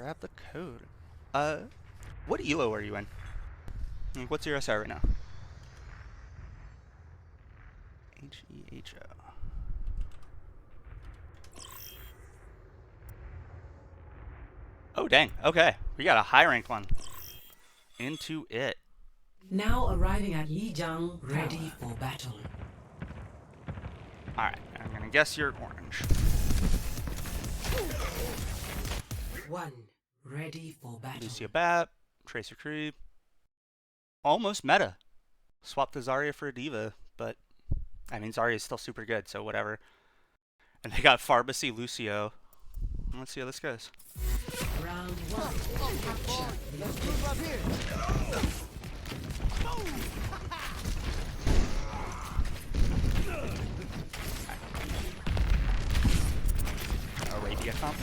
grab the code. What ELO are you in? Like, what's your SR right now? HEHO. Oh, dang. Okay. We got a high ranked one. Into it. Now arriving at Lijiang, ready for battle. Alright, I'm gonna guess you're orange. One, ready for battle. Lucio Bat, Tracer Creep. Almost meta. Swap the Zarya for a Diva, but I mean Zarya is still super good, so whatever. And they got Pharmacy Lucio. Let's see how this goes. Round one. Capture the objective. Arabia comp.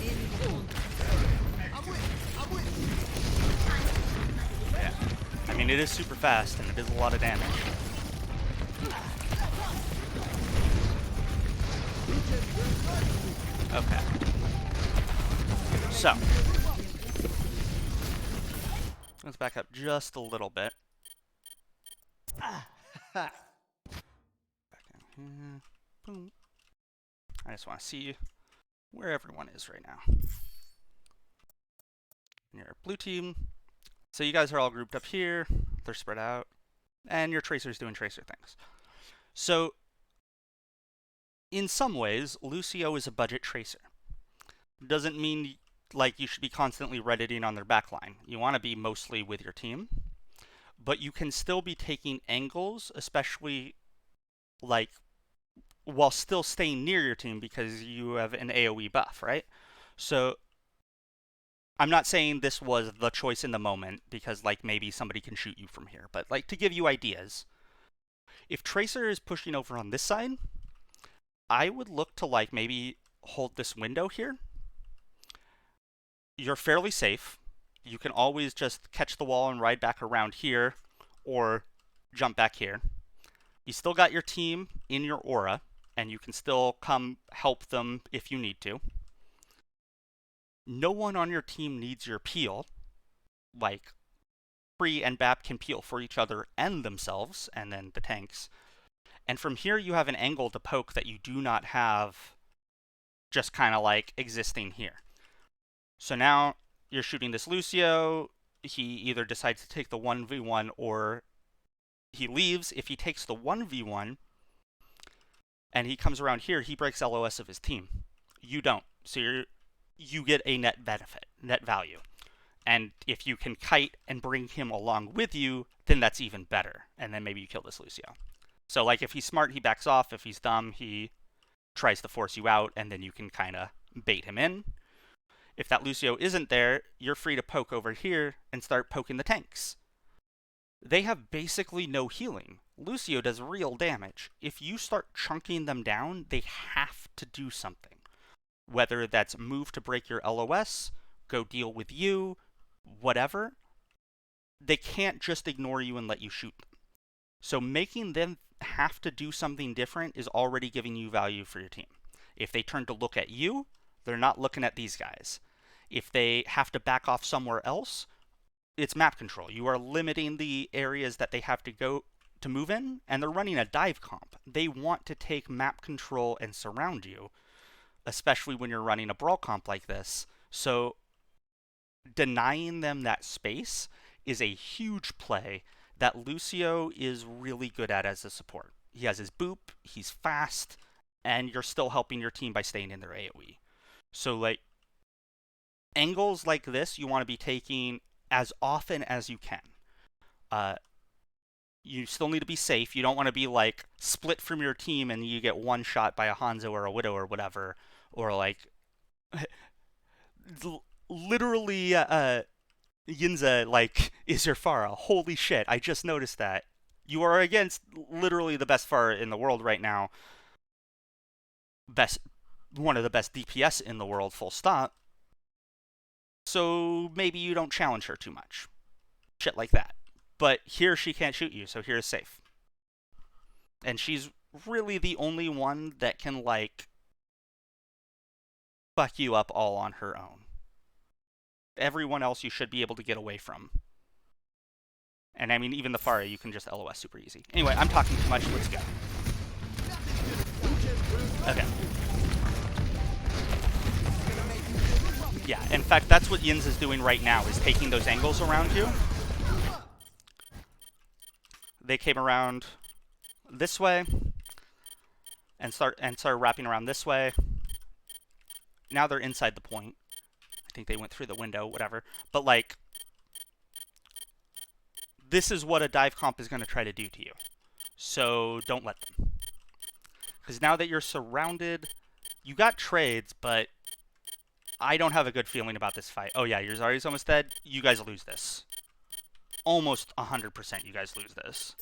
Yeah. I mean, it is super fast, and it is a lot of damage. Okay. So. Let's back up just a little bit. Back down here. Boom. I just want to see where everyone is right now. Your blue team. So you guys are all grouped up here. They're spread out. And your tracer's doing tracer things. So, in some ways, Lucio is a budget tracer. Doesn't mean like you should be constantly redditing on their backline. You want to be mostly with your team. But you can still be taking angles, especially like while still staying near your team because you have an AoE buff, right? So I'm not saying this was the choice in the moment because like maybe somebody can shoot you from here, but like to give you ideas, if Tracer is pushing over on this side, I would look to like maybe hold this window here. You're fairly safe. You can always just catch the wall and ride back around here or jump back here. You still got your team in your aura, and you can still come help them if you need to. No one on your team needs your peel. Like, Free and Bap can peel for each other and themselves, and then the tanks. And from here, you have an angle to poke that you do not have just kind of like existing here. So now you're shooting this Lucio. He either decides to take the 1v1 or he leaves. If he takes the 1v1 and he comes around here, he breaks LOS of his team. You don't. So you get a net benefit, net value. And if you can kite and bring him along with you, then that's even better. And then maybe you kill this Lucio. So like if he's smart, he backs off. If he's dumb, he tries to force you out, and then you can kind of bait him in. If that Lucio isn't there, you're free to poke over here and start poking the tanks. They have basically no healing. Lucio does real damage. If you start chunking them down, they have to do something. Whether that's move to break your LOS, go deal with you, whatever. They can't just ignore you and let you shoot them. So making them have to do something different is already giving you value for your team. If they turn to look at you, they're not looking at these guys. If they have to back off somewhere else, it's map control. You are limiting the areas that they have to go to move in, and they're running a dive comp. They want to take map control and surround you, especially when you're running a brawl comp like this. So denying them that space is a huge play that Lucio is really good at as a support. He has his boop, he's fast, and you're still helping your team by staying in their AoE. So like angles like this you want to be taking as often as you can. You still need to be safe. You don't want to be like split from your team and you get one shot by a Hanzo or a Widow or whatever, or like literally YZNSA like is your Pharah. Holy shit! I just noticed that. You are against literally the best Pharah in the world right now. One of the best DPS in the world, full stop. So maybe you don't challenge her too much. Shit like that. But here she can't shoot you, so here is safe. And she's really the only one that can, like, fuck you up all on her own. Everyone else you should be able to get away from. And I mean, even the Pharah, you can just LOS super easy. Anyway, I'm talking too much. Let's go. Okay. Yeah, in fact, that's what YZNSA is doing right now, is taking those angles around you. They came around this way and started wrapping around this way. Now they're inside the point. I think they went through the window, whatever. But, like, this is what a dive comp is going to try to do to you. So don't let them. Because now that you're surrounded, you got trades, but I don't have a good feeling about this fight. Oh yeah, your Zarya's almost dead. You guys lose this. Almost 100% you guys lose this.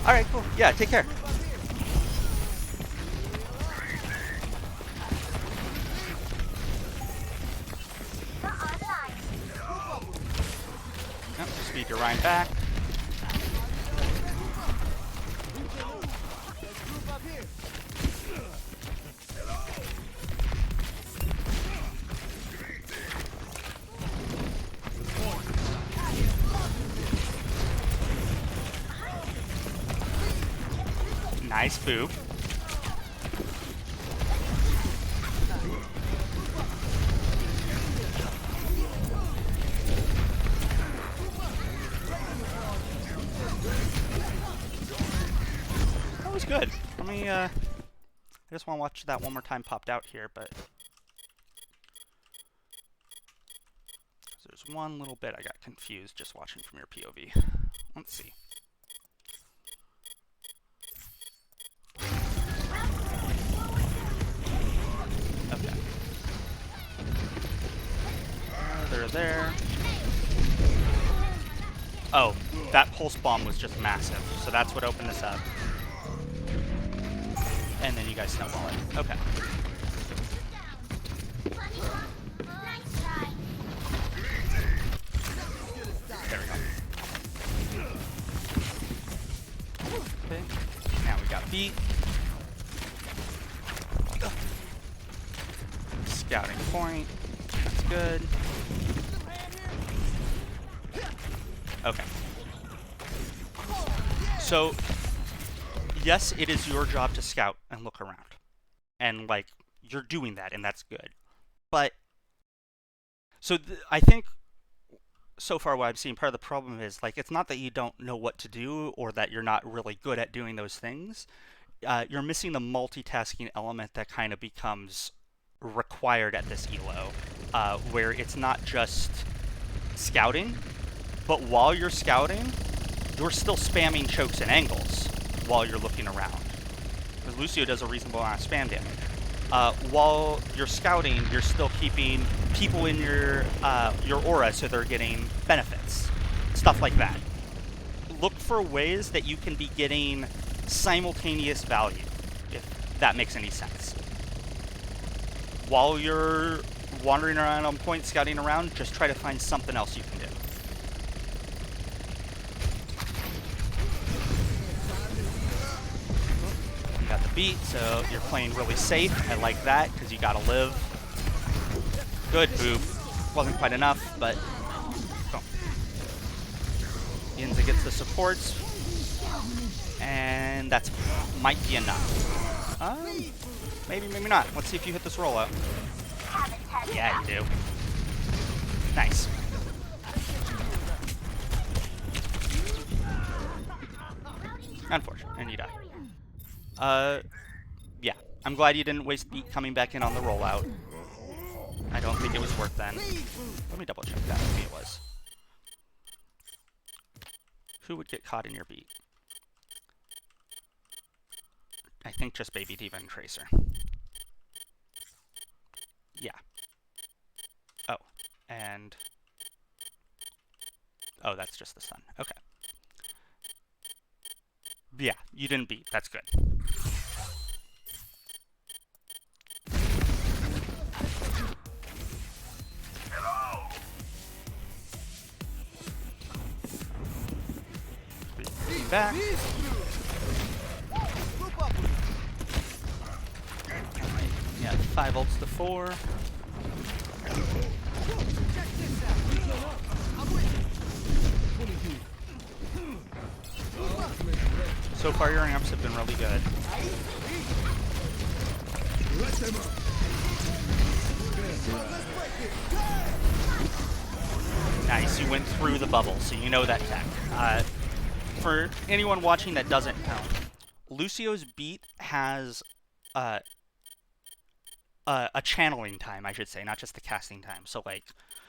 Alright, cool. Yeah, take care. Yep, speed your Ryan back. Nice boob. That was good. Let me, I just want to watch that one more time popped out here, but there's one little bit I got confused just watching from your POV. Let's see. Okay. They're there. Oh, that pulse bomb was just massive, so that's what opened this up. And then you guys snowball it. Okay. There we go. Okay. Now we got beat. Scouting point. That's good. Okay. So, yes, it is your job to scout and look around. And, like, you're doing that, and that's good. But, so I think, so far what I'm seeing, part of the problem is, like, it's not that you don't know what to do or that you're not really good at doing those things. You're missing the multitasking element that kind of becomes required at this elo, where it's not just scouting, but while you're scouting, you're still spamming chokes and angles while you're looking around. Because Lucio does a reasonable amount of spam damage. While you're scouting, you're still keeping people in your aura so they're getting benefits. Stuff like that. Look for ways that you can be getting simultaneous value, if that makes any sense. While you're wandering around on point, scouting around, just try to find something else you can do. You got the beat, so you're playing really safe. I like that, because you gotta live. Good boob. Wasn't quite enough, but boom. YZNSA gets the supports, and that's might be enough. Maybe, maybe not. Let's see if you hit this rollout. Yeah, you do. Nice. Unfortunate, and you die. Yeah. I'm glad you didn't waste beat coming back in on the rollout. I don't think it was worth then. Let me double check that. Maybe it was. Who would get caught in your beat? I think just Baby Diva and Tracer. Yeah. Oh, and... oh, that's just the sun. Okay. Yeah, you didn't beat. That's good. Back. Yeah, 5 ults to 4. So far your amps have been really good. Nice, you went through the bubble, so you know that tech. For anyone watching that doesn't know, Lucio's beat has a channeling time, I should say, not just the casting time. So, like,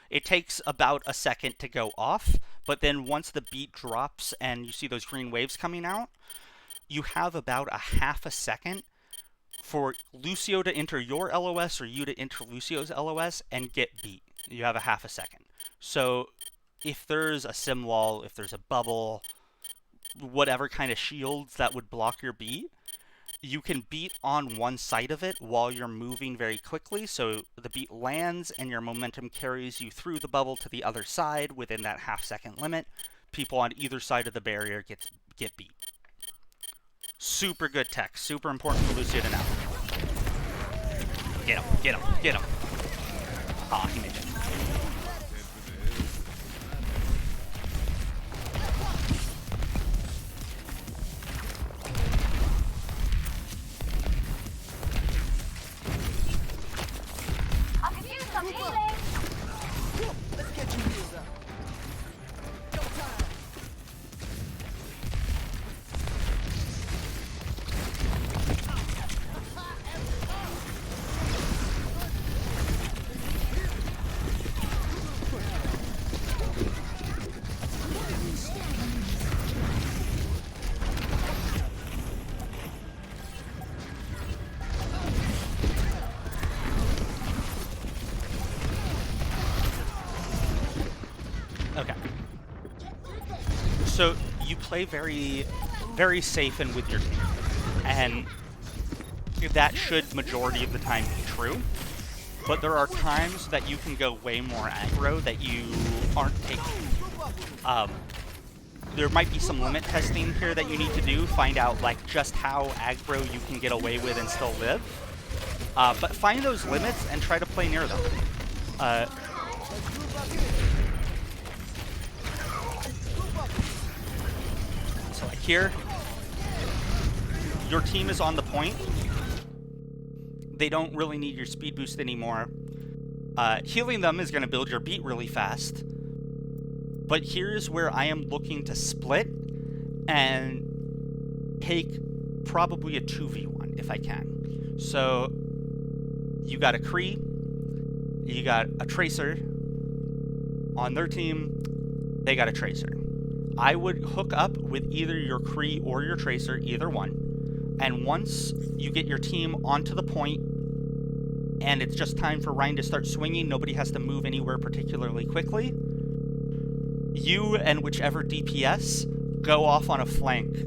it takes about a second to go off, but then once the beat drops and you see those green waves coming out, you have about a half a second for Lucio to enter your LOS or you to enter Lucio's LOS and get beat. You have a half a second. So if there's a sim wall, if there's a bubble, whatever kind of shields that would block your beat, you can beat on one side of it while you're moving very quickly, so the beat lands and your momentum carries you through the bubble to the other side within that half-second limit. People on either side of the barrier get beat. Super good tech, super important for Lucio to know. Get him, get him, get him. Ah, he made it. Okay. So you play very, very safe and with your team, and that should majority of the time be true. But there are times that you can go way more aggro that you aren't taking. There might be some limit testing here that you need to do, find out like just how aggro you can get away with and still live. But find those limits and try to play near them. So like here, your team is on the point. They don't really need your speed boost anymore. Healing them is going to build your beat really fast. But here's where I am looking to split and take probably a 2v1 if I can. So you got a Kree, you got a Tracer on their team, they got a Tracer. I would hook up with either your Kree or your Tracer, either one, and once you get your team onto the point and it's just time for Ryan to start swinging, nobody has to move anywhere particularly quickly, you and whichever DPS go off on a flank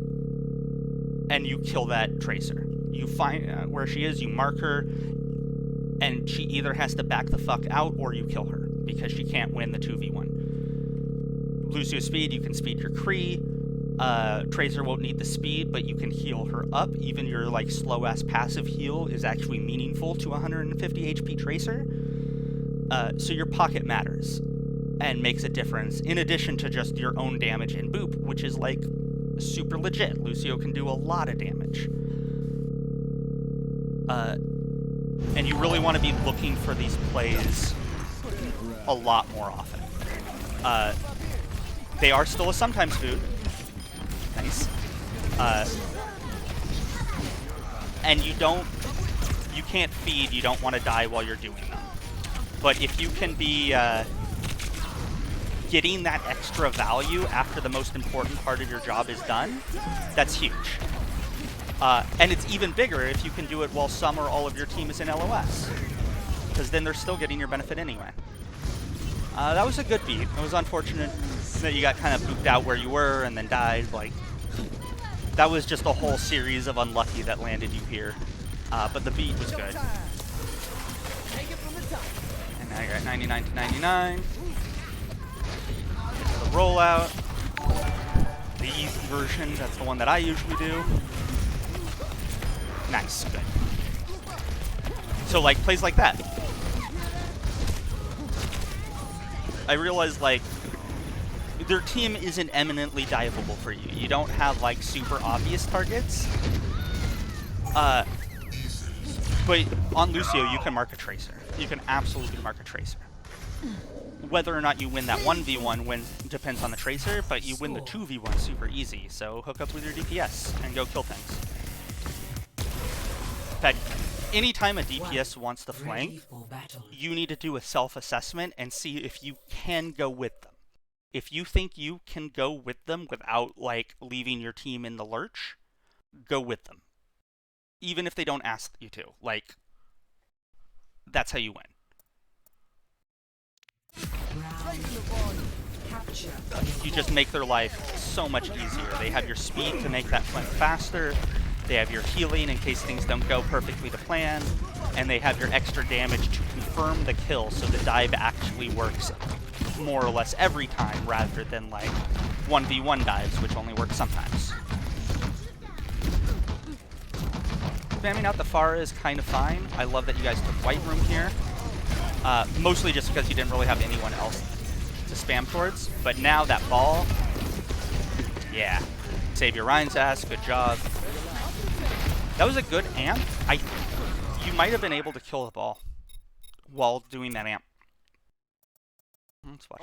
and you kill that Tracer. You find where she is, you mark her, and she either has to back the fuck out or you kill her because she can't win the 2v1. Lucio speed, you can speed your Kree. Tracer won't need the speed, but you can heal her up. Even your like slow-ass passive heal is actually meaningful to 150 HP Tracer. So your pocket matters and makes a difference, in addition to just your own damage and boop, which is like super legit. Lucio can do a lot of damage. And you really want to be looking for these plays a lot more often. They are still a sometimes food. Nice. And you can't feed, you don't want to die while you're doing them. But if you can be getting that extra value after the most important part of your job is done, that's huge. And it's even bigger if you can do it while some or all of your team is in LOS, because then they're still getting your benefit anyway. That was a good beat. It was unfortunate that you got kind of booped out where you were and then died. Like, that was just a whole series of unlucky that landed you here. But the beat was good. And now you're at 99 to 99. The rollout. The easy version, that's the one that I usually do. Nice, good. So, like, plays like that. I realize, like, their team isn't eminently diveable for you. You don't have, like, super obvious targets. But on Lucio, you can mark a Tracer. You can absolutely mark a Tracer. Whether or not you win that 1v1 depends on the Tracer, but you win the 2v1 super easy, so hook up with your DPS and go kill things. In fact, anytime a DPS wants to flank, you need to do a self-assessment and see if you can go with them. If you think you can go with them without, like, leaving your team in the lurch, go with them. Even if they don't ask you to. Like, that's how you win. You just make their life so much easier. They have your speed to make that flank faster. They have your healing in case things don't go perfectly to plan. And they have your extra damage to confirm the kill so the dive actually works more or less every time rather than, like, 1v1 dives, which only work sometimes. Spamming out the Pharah is kind of fine. I love that you guys took White Room here. Mostly just because you didn't really have anyone else to spam towards. But now that ball, yeah. Save your Ryan's ass, good job. That was a good amp. You might have been able to kill the ball while doing that amp. Let's watch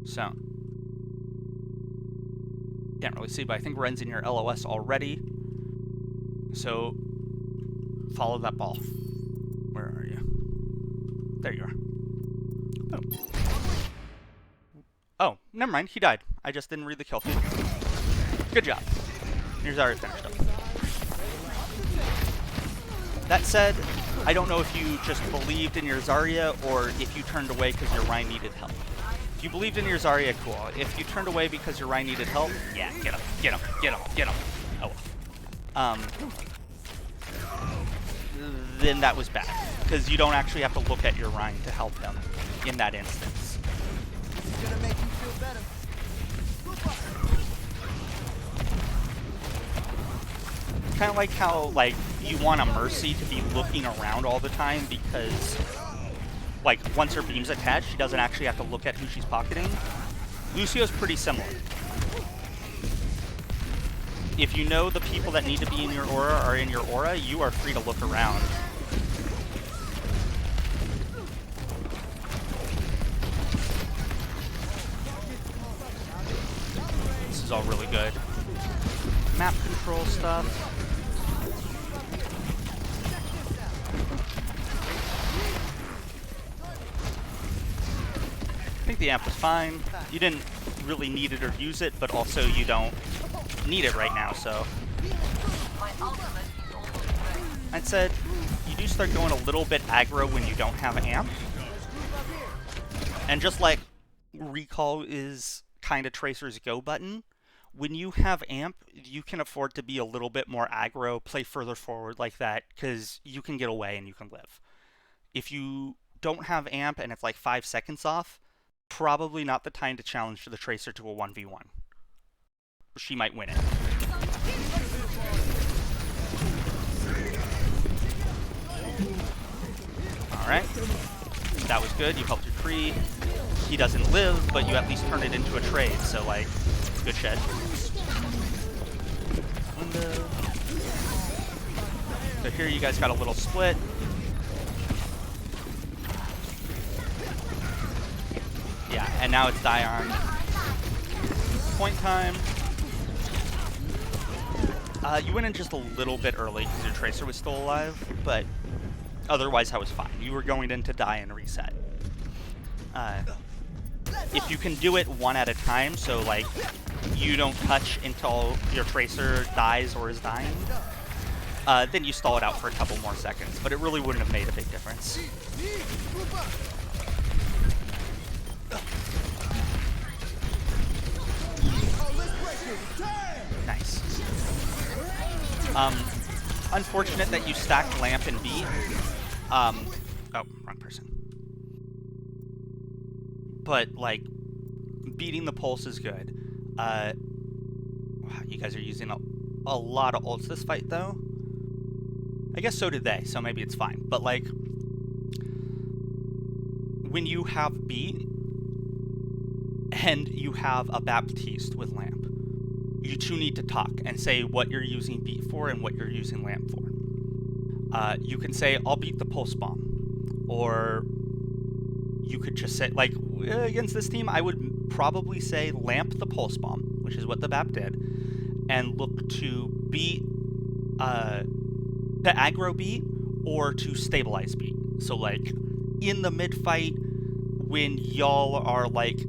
this. So, can't really see, but I think Ren's in your LOS already. So, follow that ball. Where are you? There you are. Oh, never mind. He died. I just didn't read the kill feed. Good job. Your Zarya finished up. That said, I don't know if you just believed in your Zarya or if you turned away because your Ryan needed help. If you believed in your Zarya, cool. If you turned away because your Ryan needed help, yeah, get him, get him, get him, get him. Oh well. Then that was bad. Because you don't actually have to look at your Ryan to help him in that instance. It's gonna make you feel better. Kind of like how, like, you want a Mercy to be looking around all the time because, like, once her beam's attached, she doesn't actually have to look at who she's pocketing. Lucio's pretty similar. If you know the people that need to be in your aura are in your aura, you are free to look around. This is all really good. Map control stuff. I think the amp was fine. You didn't really need it or use it, but also you don't need it right now, so. I'd said you do start going a little bit aggro when you don't have amp. And just like recall is kind of Tracer's go button, when you have amp, you can afford to be a little bit more aggro, play further forward like that, because you can get away and you can live. If you don't have amp and it's like 5 seconds off, probably not the time to challenge the Tracer to a 1v1. She might win it. Alright. That was good. You helped your tree. He doesn't live, but you at least turned it into a trade, so, like, good shit. Window. So here you guys got a little split. Yeah, and now it's Dion. Point time. You went in just a little bit early because your Tracer was still alive, but otherwise I was fine. You were going in to die and reset. If you can do it one at a time, so like you don't touch until your Tracer dies or is dying, then you stall it out for a couple more seconds, but it really wouldn't have made a big difference. Nice. Unfortunate that you stacked Lamp and Beat. Oh, wrong person. But, like, beating the pulse is good. You guys are using a lot of ults this fight, though. I guess so did they, so maybe it's fine. But, like, when you have beat and you have a Baptiste with lamp, you two need to talk and say what you're using beat for and what you're using lamp for. You can say, I'll beat the pulse bomb. Or you could just say, like, against this team, I would probably say lamp the pulse bomb, which is what the BAP did, and look to beat, to aggro beat or to stabilize beat. So, like, in the mid-fight, when y'all are, like,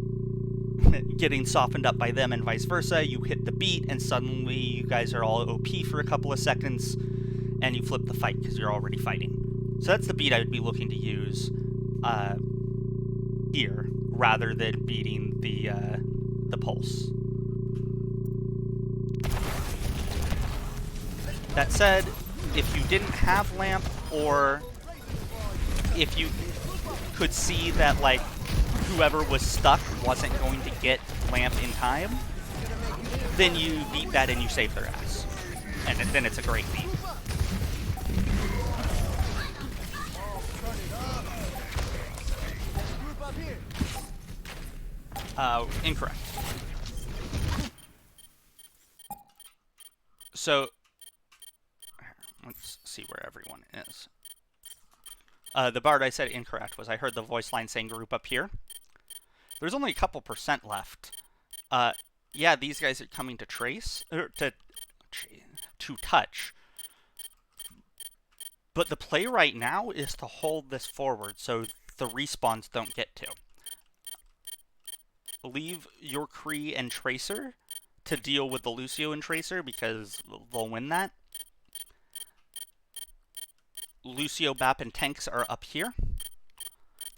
getting softened up by them and vice versa, you hit the beat and suddenly you guys are all OP for a couple of seconds and you flip the fight because you're already fighting. So that's the beat I would be looking to use here rather than beating the pulse. That said, if you didn't have lamp, or if you could see that, like, whoever was stuck wasn't going to get lamp in time, then you beat that and you save their ass. And then it's a great beat. Incorrect. So, let's see where everyone is. The Bard I said incorrect was I heard the voice line saying group up here. There's only a couple % left. Yeah, these guys are coming to trace, or to touch. But the play right now is to hold this forward so the respawns don't get to. Leave your Kree and Tracer to deal with the Lucio and Tracer because they'll win that. Lucio, BAP, and tanks are up here.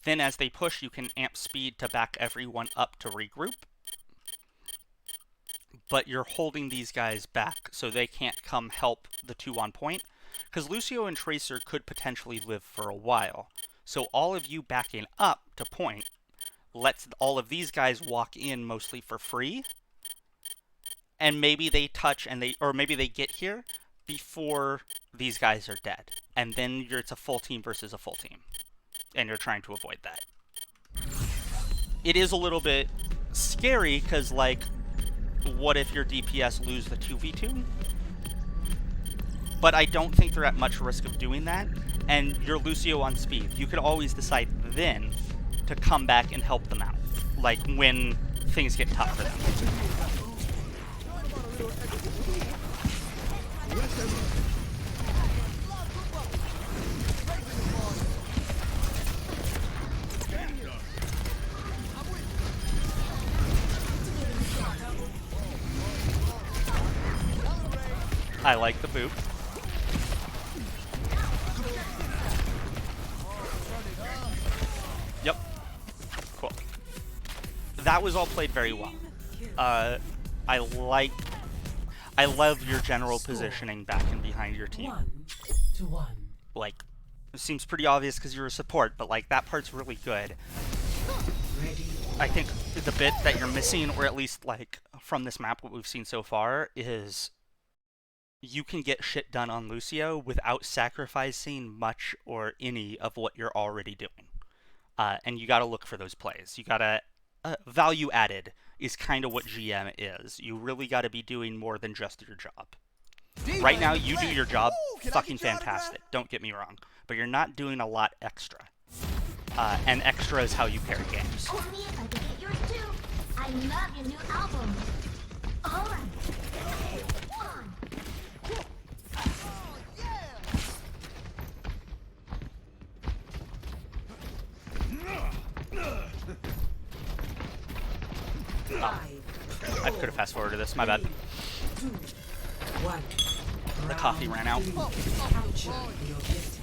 Then as they push, you can amp speed to back everyone up to regroup. But you're holding these guys back so they can't come help the two on point. Because Lucio and Tracer could potentially live for a while. So all of you backing up to point lets all of these guys walk in mostly for free. And maybe they touch and maybe they get here before these guys are dead. And then it's a full team versus a full team. And you're trying to avoid that. It is a little bit scary because, like, what if your DPS lose the 2v2? But I don't think they're at much risk of doing that. And you're Lucio on speed. You could always decide then to come back and help them out. Like, when things get tough for them. I like the boop. Yep. Cool. That was all played very well. I love your general positioning back and behind your team. 1-1. Like, it seems pretty obvious because you're a support, but, like, that part's really good. I think the bit that you're missing, or at least, like, from this map, what we've seen so far, is you can get shit done on Lucio without sacrificing much or any of what you're already doing. And you gotta look for those plays. You gotta... value added is kind of what GM is. You really gotta be doing more than just your job. Right now, you do your job fucking fantastic, don't get me wrong. But you're not doing a lot extra. And extra is how you carry games. Oh, me if I could get yours too. I love your new album. All right. One. I could have fast forwarded this, my bad. 2, 1. The coffee ran out. Capture your objective.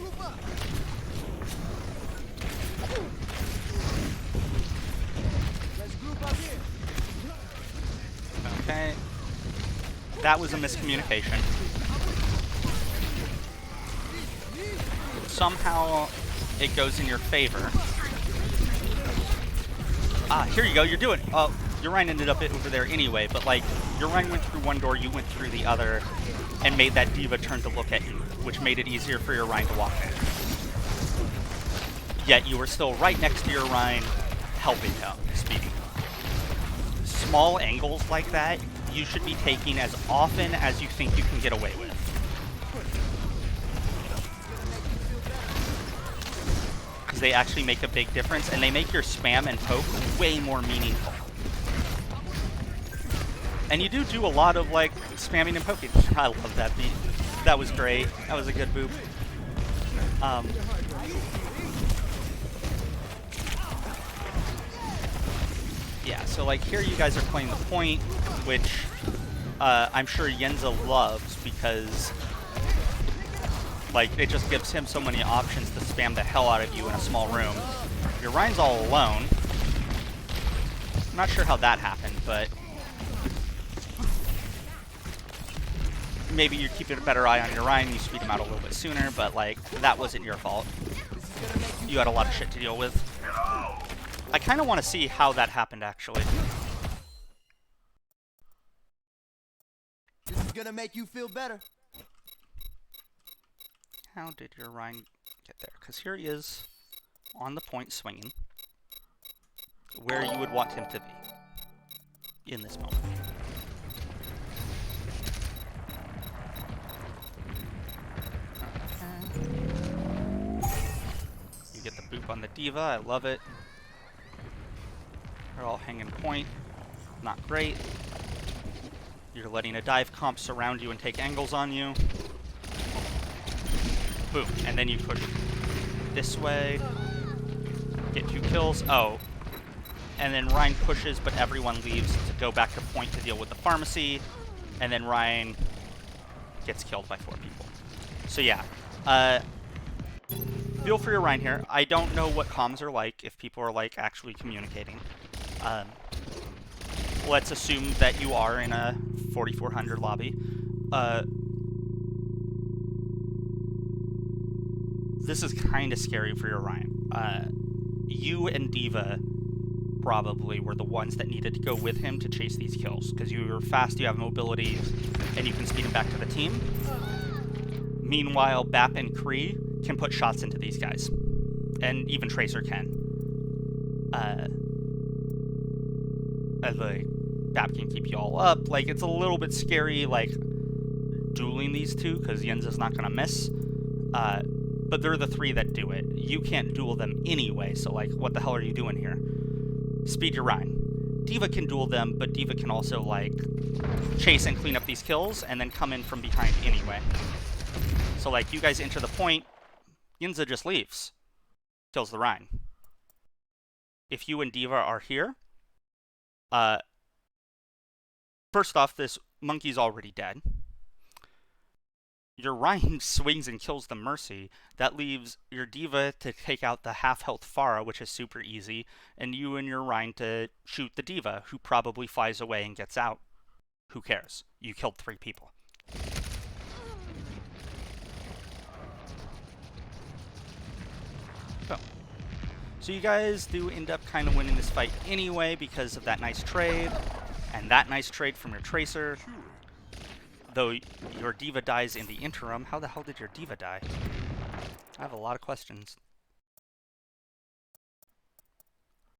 Let's group up here. Okay. That was a miscommunication. Somehow it goes in your favor. Ah, here you go, you're doing it. Oh, your Ryan ended up over there anyway, but like, your Ryan went through one door, you went through the other, and made that D.Va turn to look at you, which made it easier for your Ryan to walk in. Yet you were still right next to your Ryan, helping him, speeding him. Small angles like that, you should be taking as often as you think you can get away with. Because they actually make a big difference, and they make your spam and poke way more meaningful. And you do a lot of, like, spamming and poking. I love that beat. That was great. That was a good boop. Yeah, so, like, here you guys are playing the point, which I'm sure YZNSA loves because, like, it just gives him so many options to spam the hell out of you in a small room. Your Ryan's all alone. I'm not sure how that happened, but maybe you're keeping a better eye on your Ryan, you speed him out a little bit sooner, but, like, that wasn't your fault. You had a lot of shit to deal with. I kind of want to see how that happened, actually. This is gonna make you feel better. How did your Ryan get there? Because here he is on the point swinging, where you would want him to be in this moment. You get the boop on the D.Va, I love it. They're all hanging point, not great. You're letting a dive comp surround you and take angles on you. Boom, and then you push this way, get 2 kills. Oh, and then Ryan pushes, but everyone leaves to go back to point to deal with the pharmacy, and then Ryan gets killed by 4 people. So yeah, feel for your Ryan here. I don't know what comms are like, if people are like actually communicating. Let's assume that you are in a 4400 lobby. This is kind of scary for your Ryan. You and D.Va probably were the ones that needed to go with him to chase these kills, because you're fast, you have mobility, and you can speed him back to the team. Meanwhile, Bap and Kree can put shots into these guys, and even Tracer can. Like, Bap can keep you all up. Like, it's a little bit scary, like, dueling these two, because YZNSA's not going to miss. But they're the 3 that do it. You can't duel them anyway, so, like, what the hell are you doing here? Speed your Ryan. D.Va can duel them, but D.Va can also, like, chase and clean up these kills, and then come in from behind anyway. So, like, you guys enter the point, YZNSA just leaves. Kills the Ryan. If you and D.Va are here, first off, this monkey's already dead. Your Ryan swings and kills the Mercy. That leaves your D.Va to take out the half-health Pharah, which is super easy, and you and your Ryan to shoot the D.Va, who probably flies away and gets out. Who cares? You killed 3 people. So you guys do end up kind of winning this fight anyway because of that nice trade, and that nice trade from your Tracer. Though your D.Va dies in the interim. How the hell did your D.Va die? I have a lot of questions.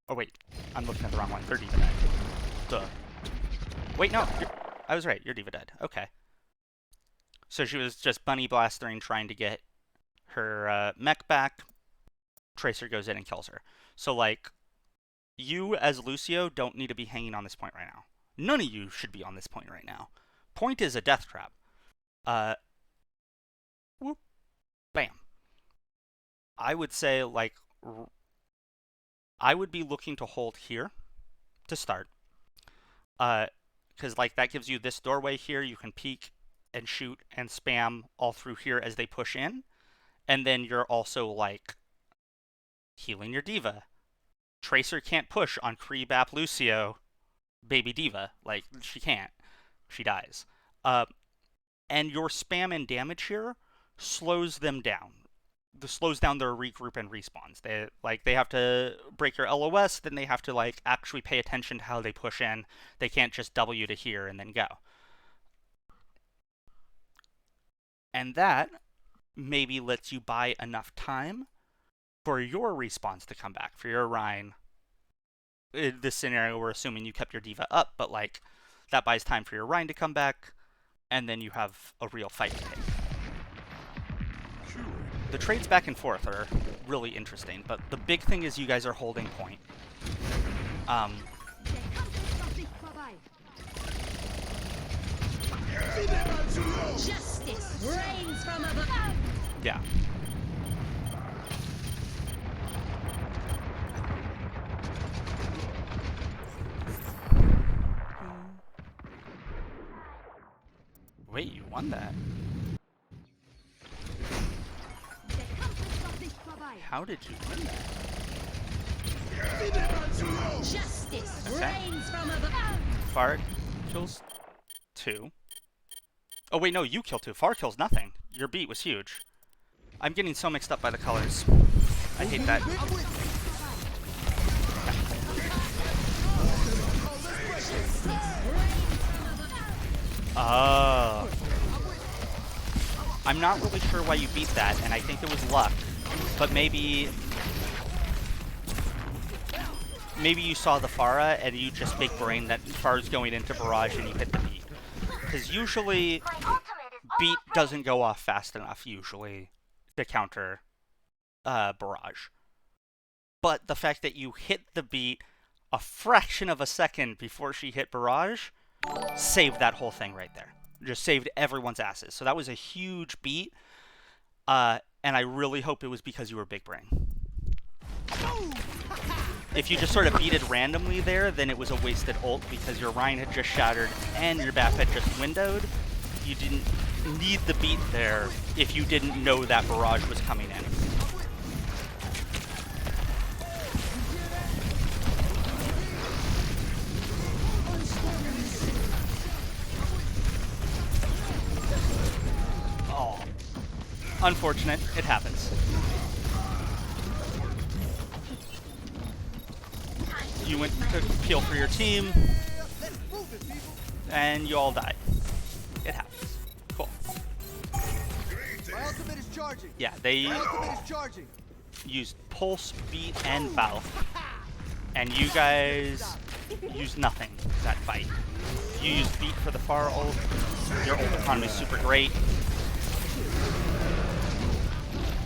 Oh wait, I'm looking at the wrong one. Their D.Va died. Duh. Wait, no, I was right. Your D.Va died. Okay. So she was just bunny blastering, trying to get her mech back. Tracer goes in and kills her. So, like, you as Lucio don't need to be hanging on this point right now. None of you should be on this point right now. Point is a death trap. Whoop. Bam. I would say, like, I would be looking to hold here to start. Because, like, that gives you this doorway here. You can peek and shoot and spam all through here as they push in. And then you're also, like, healing your D.Va. Tracer can't push on Kree, Bap, Lucio, baby D.Va. Like, she can't. She dies. And your spam and damage here slows them down. slows down their regroup and respawns. They have to break your LOS, then they have to like actually pay attention to how they push in. They can't just W to here and then go. And that maybe lets you buy enough time for your respawns to come back, for your Rhine. In this scenario, we're assuming you kept your Diva up, but like that buys time for your Rhine to come back, and then you have a real fight to take. The trades back and forth are really interesting, but the big thing is you guys are holding point. Justice reigns from above. Yeah. Wait, you won that? How did you win that? Justice Okay. reigns from above. Far kills 2. Oh wait, no, you kill 2. Far kills nothing. Your beat was huge. I'm getting so mixed up by the colors. I hate that. Oh. I'm not really sure why you beat that, and I think it was luck. But maybe you saw the Pharah and you just big brain that Pharah's going into barrage and you hit the beat. Because usually beat doesn't go off fast enough usually to counter barrage. But the fact that you hit the beat a fraction of a second before she hit barrage saved that whole thing right there. Just saved everyone's asses. So that was a huge beat. And I really hope it was because you were big brain. If you just sort of beat it randomly there, then it was a wasted ult because your Rhine had just shattered and your BAP had just windowed. You didn't need the beat there if you didn't know that barrage was coming in. Oh. Unfortunate. It happens. You went to peel for your team, and you all died. It happens. Cool. My ultimate is charging. Yeah, they My ultimate is charging. used Pulse, Beat, and Bow. And you guys used nothing that fight. You used Beat for the far ult. Your ult economy is super great.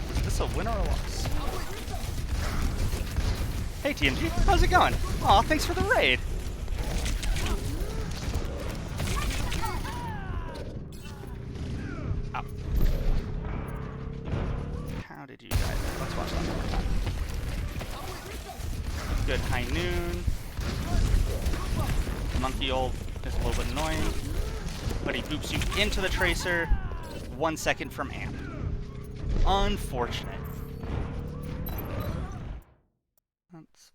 Was this a win or a loss? Hey TMG, how's it going? Aw, thanks for the raid. Ow. How did you die there? Let's watch that one more time. Good high noon. Monkey ult is a little bit annoying, but he boops you into the tracer 1 second from amp. Unfortunate. Let's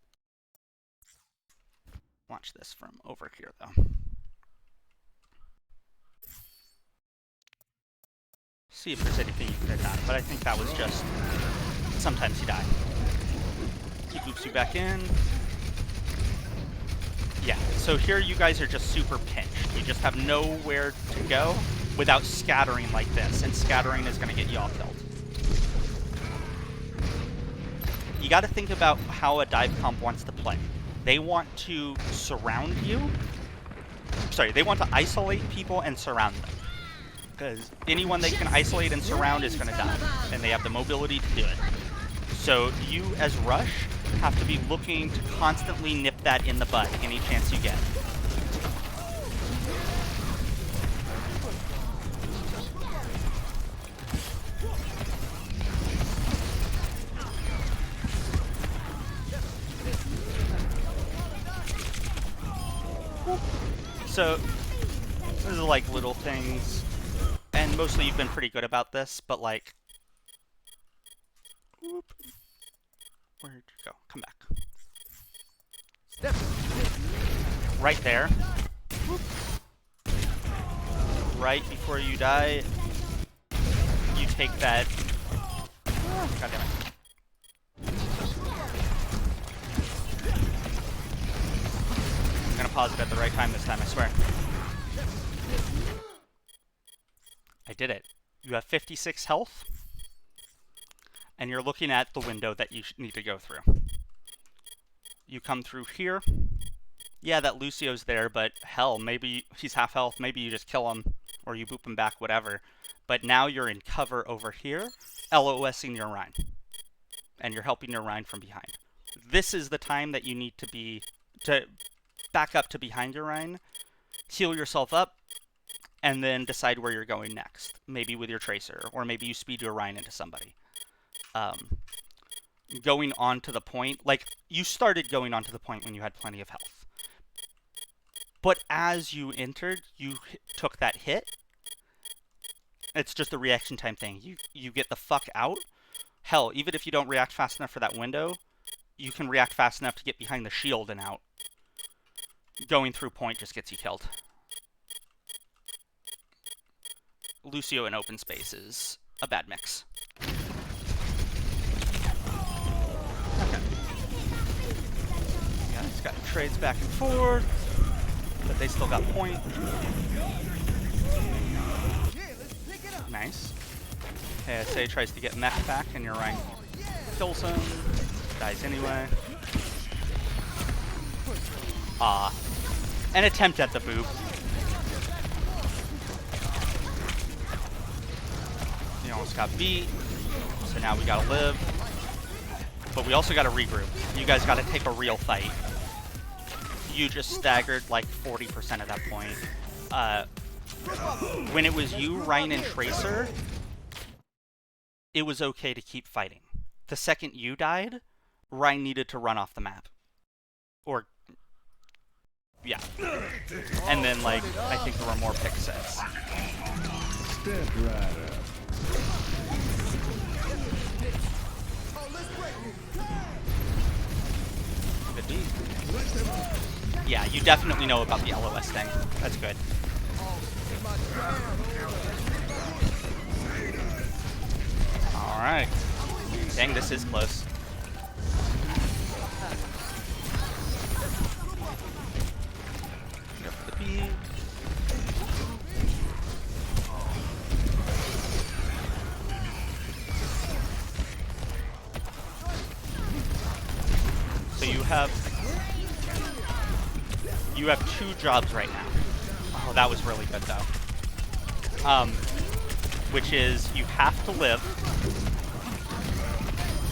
watch this from over here, though. See if there's anything you could have done, but I think that was just sometimes you die. He boops you back in. Yeah, so here you guys are just super pinched. You just have nowhere to go without scattering like this, and scattering is going to get you all killed. You got to think about how a dive comp wants to play. They want to surround you. Sorry, they want to isolate people and surround them. Because anyone they can isolate and surround is going to die. And they have the mobility to do it. So you, as Rush, have to be looking to constantly nip that in the bud any chance you get. So, those are like little things, and mostly you've been pretty good about this, but like, whoop, where'd you go? Come back. Right there. Whoop. Right before you die, you take that God damn it. I'm gonna pause it at the right time this time, I swear. I did it. You have 56 health, and you're looking at the window that you need to go through. You come through here. Yeah, that Lucio's there, but hell, maybe he's half health. Maybe you just kill him, or you boop him back, whatever. But now you're in cover over here, LOSing your Rhine. And you're helping your Rhine from behind. This is the time that you need to back up to behind your Rhine, heal yourself up, and then decide where you're going next. Maybe with your Tracer, or maybe you speed your Rhine into somebody. Going on to the point, like, you started going on to the point when you had plenty of health. But as you entered, you took that hit. It's just a reaction time thing. You get the fuck out. Hell, even if you don't react fast enough for that window, you can react fast enough to get behind the shield and out. Going through point just gets you killed. Lucio in open space is a bad mix. Okay. Yeah, it's got trades back and forth, but they still got point. Nice. KSAA tries to get mech back, and your Rhine kills him. Dies anyway. An attempt at the boop. You almost got beat, so now we gotta live. But we also gotta regroup. You guys gotta take a real fight. You just staggered like 40% at that point. When it was you, Rhine, and Tracer, it was okay to keep fighting. The second you died, Rhine needed to run off the map. Or, yeah. And then, like, I think there were more pick sets. Step right up. Could be. Yeah, you definitely know about the LOS thing. That's good. Alright. Dang, this is close. Go for the B. So you have 2 jobs right now. Oh, that was really good though. Which is you have to live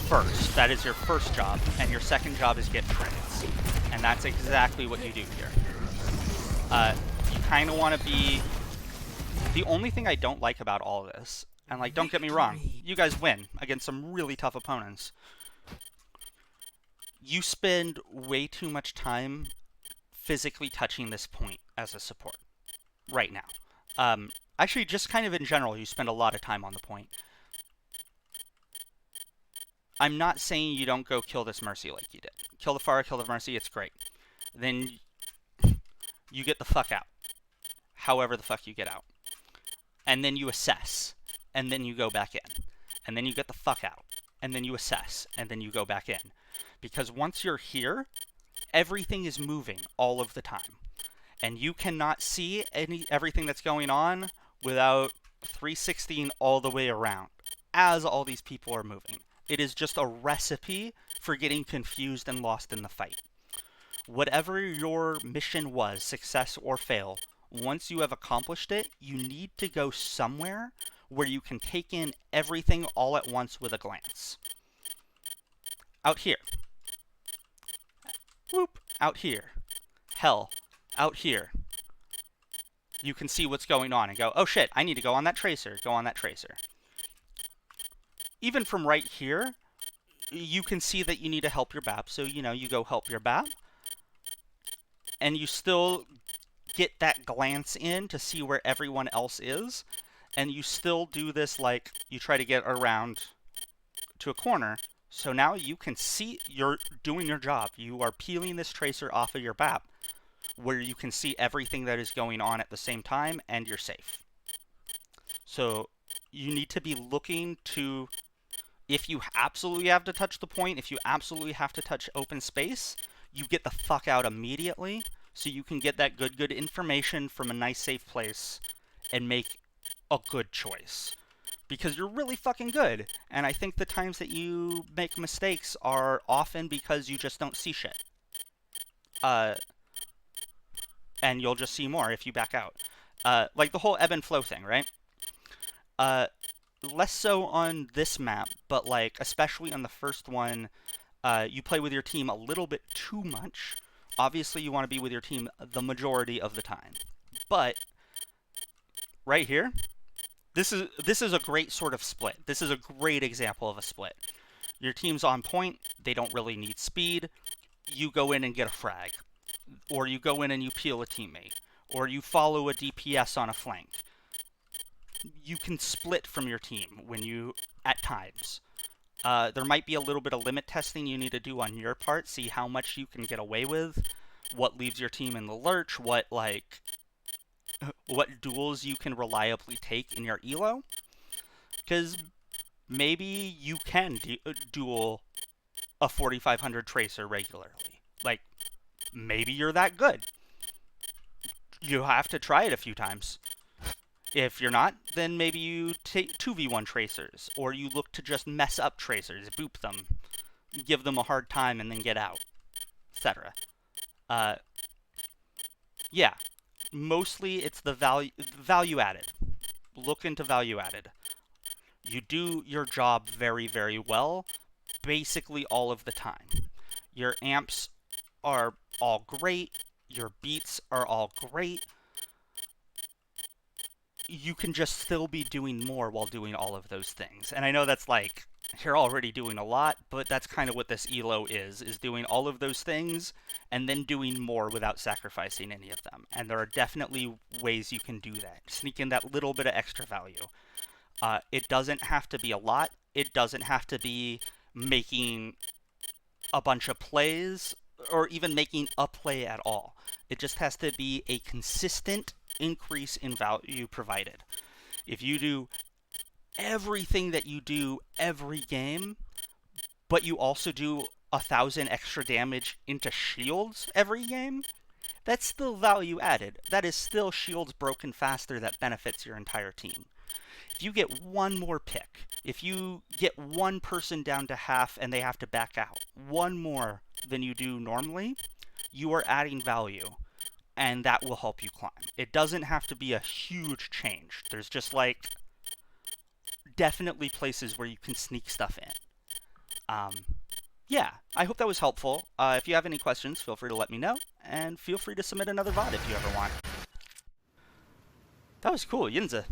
first. That is your first job, and your second job is get trades. And that's exactly what you do here. You kind of want to be... The only thing I don't like about all of this, and like, don't get me wrong, you guys win against some really tough opponents. You spend way too much time physically touching this point as a support right now. Actually, just kind of in general, you spend a lot of time on the point. I'm not saying you don't go kill this Mercy like you did. Kill the Pharah, kill the Mercy, it's great. Then you get the fuck out. However the fuck you get out. And then you assess. And then you go back in. And then you get the fuck out. And then you assess. And then you go back in. Because once you're here, everything is moving all of the time. And you cannot see everything that's going on without 360ing all the way around as all these people are moving. It is just a recipe for getting confused and lost in the fight. Whatever your mission was, success or fail, once you have accomplished it, you need to go somewhere where you can take in everything all at once with a glance. Out here. Whoop. Out here. Hell. Out here. You can see what's going on and go, oh shit, I need to go on that Tracer. Go on that Tracer. Even from right here, you can see that you need to help your BAP. So, you know, you go help your BAP. And you still get that glance in to see where everyone else is. And you still do this like you try to get around to a corner. So now you can see you're doing your job. You are peeling this Tracer off of your BAP, where you can see everything that is going on at the same time, and you're safe. So you need to be looking to if you absolutely have to touch the point, if you absolutely have to touch open space, you get the fuck out immediately so you can get that good information from a nice safe place and make a good choice. Because you're really fucking good. And I think the times that you make mistakes are often because you just don't see shit. And you'll just see more if you back out. Like the whole ebb and flow thing, right? Less so on this map, but like especially on the first one, you play with your team a little bit too much. Obviously, you want to be with your team the majority of the time. But right here, this is a great sort of split. This is a great example of a split. Your team's on point. They don't really need speed. You go in and get a frag. Or you go in and you peel a teammate. Or you follow a DPS on a flank. You can split from your team when you, at times. There might be a little bit of limit testing you need to do on your part, see how much you can get away with, what leaves your team in the lurch, what duels you can reliably take in your elo. Because maybe you can duel a 4500 tracer regularly. Like, maybe you're that good. You have to try it a few times. If you're not, then maybe you take 2v1 tracers, or you look to just mess up tracers, boop them, give them a hard time, and then get out, etc. Yeah, mostly it's the value added. Look into value added. You do your job very, very well, basically all of the time. Your amps are all great, your beats are all great. You can just still be doing more while doing all of those things. And I know that's like, you're already doing a lot, but that's kind of what this elo is doing all of those things and then doing more without sacrificing any of them. And there are definitely ways you can do that. Sneak in that little bit of extra value. It doesn't have to be a lot. It doesn't have to be making a bunch of plays or even making a play at all. It just has to be a consistent increase in value provided. If you do everything that you do every game, but you also do 1,000 extra damage into shields every game, that's still value added. That is still shields broken faster that benefits your entire team. If you get one more pick, if you get one person down to half and they have to back out, one more than you do normally, you are adding value, and that will help you climb. It doesn't have to be a huge change. There's just like definitely places where you can sneak stuff in. Yeah, I hope that was helpful. If you have any questions, feel free to let me know, and feel free to submit another VOD if you ever want. That was cool, YZNSA.